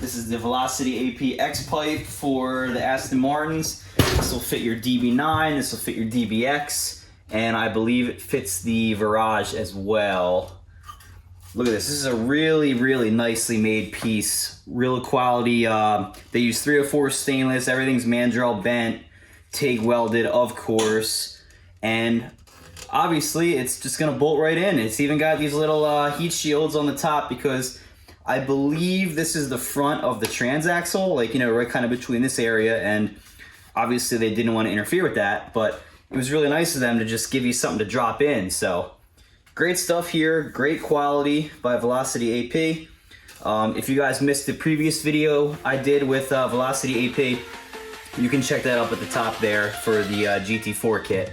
This is the VelocityAP X pipe for the Aston Martins. This will fit your DB9, this will fit your DBX, and I believe it fits the Virage as well. Look at this. This is a really, really nicely made piece. Real quality. They use 304 stainless. Everything's mandrel bent, TIG welded, of course. And obviously, it's just going to bolt right in. It's even got these little heat shields on the top because I believe this is the front of the transaxle, like, you know, right kind of between this area. And obviously, they didn't want to interfere with that, but it was really nice of them to just give you something to drop in. So great stuff here, great quality by VelocityAP. If you guys missed the previous video I did with VelocityAP, you can check that up at the top there for the GT4 kit.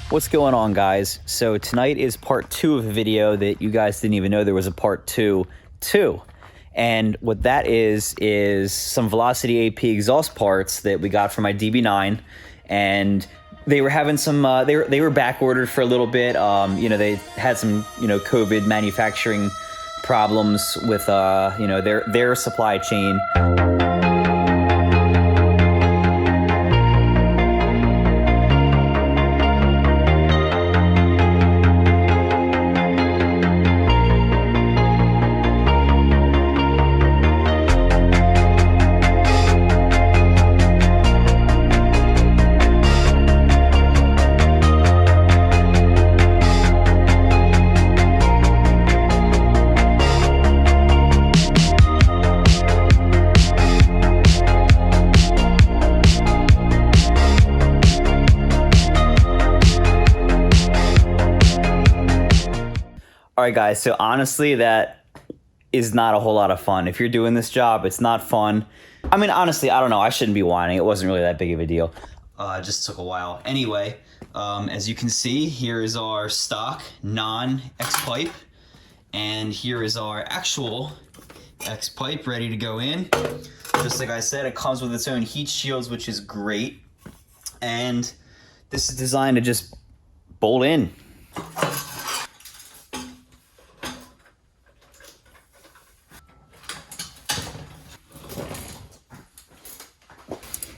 What's going on, guys? So tonight is part 2 of a video that you guys didn't even know there was a part 2 to. And what that is some VelocityAP exhaust parts that we got from my DB9, and they were having some they were back ordered for a little bit. You know, they had some, you know, COVID manufacturing problems with you know, their supply chain. All right, guys, so honestly, that is not a whole lot of fun. If you're doing this job, it's not fun. I mean, honestly, I don't know. I shouldn't be whining. It wasn't really that big of a deal. It just took a while. Anyway, as you can see, here is our stock non-X pipe. And here is our actual X pipe ready to go in. Just like I said, it comes with its own heat shields, which is great. And this is designed to just bolt in.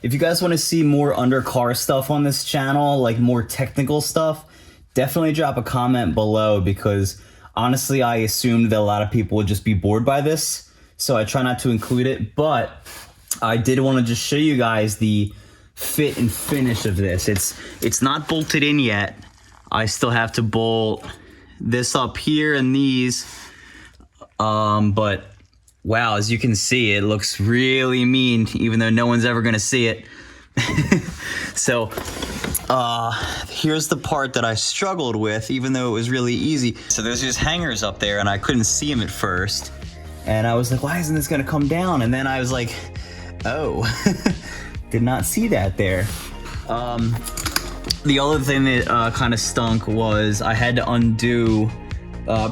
If you guys want to see more undercar stuff on this channel, like more technical stuff, definitely drop a comment below, because honestly, I assumed that a lot of people would just be bored by this, so I try not to include it. But I did want to just show you guys the fit and finish of this. It's not bolted in yet. I still have to bolt this up here and these, but wow, as you can see, it looks really mean, even though no one's ever gonna see it. So here's the part that I struggled with, even though it was really easy. So there's just hangers up there, and I couldn't see them at first. And I was like, why isn't this gonna come down? And then I was like, oh, did not see that there. The other thing that kind of stunk was I had to undo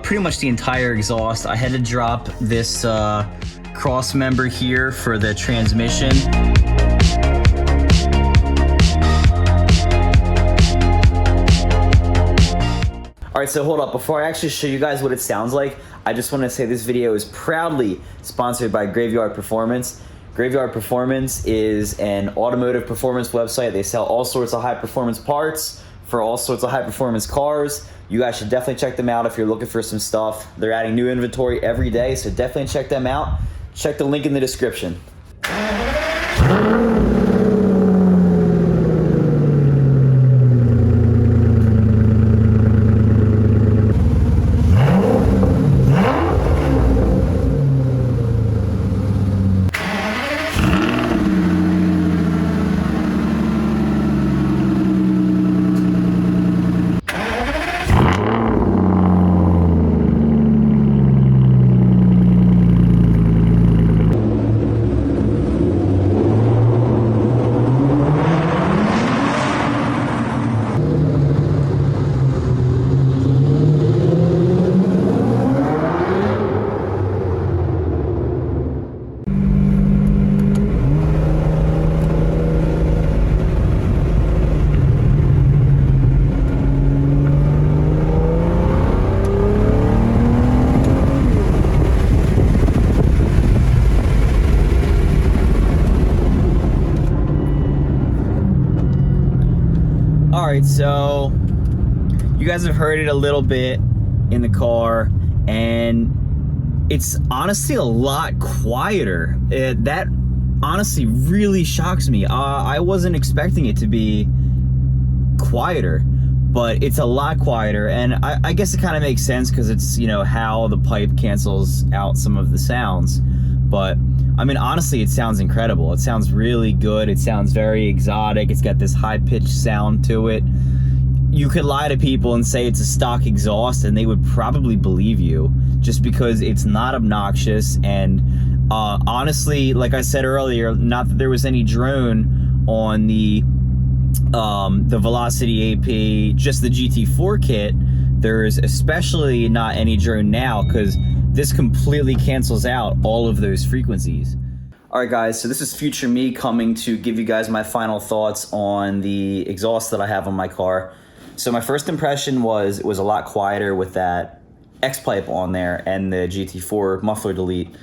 pretty much the entire exhaust. I had to drop this cross member here for the transmission. All right, so hold up. Before I actually show you guys what it sounds like, I just want to say this video is proudly sponsored by Graveyard Performance. Graveyard Performance is an automotive performance website. They sell all sorts of high-performance parts for all sorts of high-performance cars. You guys should definitely check them out if you're looking for some stuff. They're adding new inventory every day, so definitely check them out. Check the link in the description. Alright, so you guys have heard it a little bit in the car, and it's honestly a lot quieter. That honestly really shocks me. I wasn't expecting it to be quieter, but it's a lot quieter, and I guess it kind of makes sense because it's, you know, how the pipe cancels out some of the sounds. But I mean, honestly, it sounds incredible. It sounds really good. It sounds very exotic. It's got this high-pitched sound to it. You could lie to people and say it's a stock exhaust, and they would probably believe you, just because it's not obnoxious. And honestly, like I said earlier, not that there was any drone on the VelocityAP, just the GT4 kit. There's especially not any drone now, because this completely cancels out all of those frequencies. Alright guys, so this is future me coming to give you guys my final thoughts on the exhaust that I have on my car. So my first impression was it was a lot quieter with that X pipe on there and the GT4 muffler delete.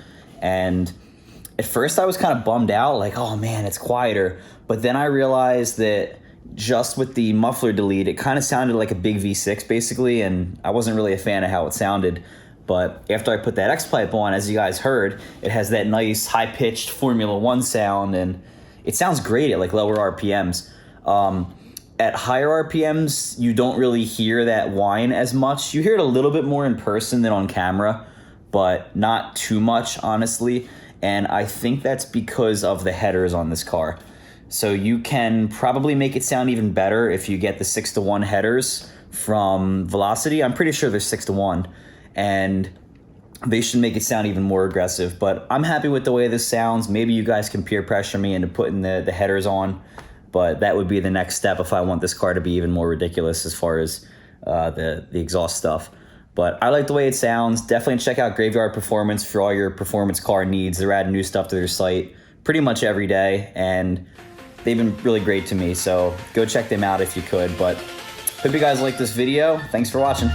And at first I was kind of bummed out, like, oh man, it's quieter. But then I realized that just with the muffler delete, it kind of sounded like a big V6 basically, and I wasn't really a fan of how it sounded. But after I put that X pipe on, as you guys heard, it has that nice high-pitched Formula One sound, and it sounds great at like lower RPMs. At higher RPMs, you don't really hear that whine as much. You hear it a little bit more in person than on camera, but not too much, honestly. And I think that's because of the headers on this car. So you can probably make it sound even better if you get the 6-to-1 headers from Velocity. I'm pretty sure they're 6-to-1. And they should make it sound even more aggressive. But I'm happy with the way this sounds. Maybe you guys can peer pressure me into putting the headers on, but that would be the next step if I want this car to be even more ridiculous as far as the exhaust stuff. But I like the way it sounds. Definitely check out Graveyard Performance for all your performance car needs. They're adding new stuff to their site pretty much every day, and they've been really great to me. So go check them out if you could. But hope you guys like this video. Thanks for watching.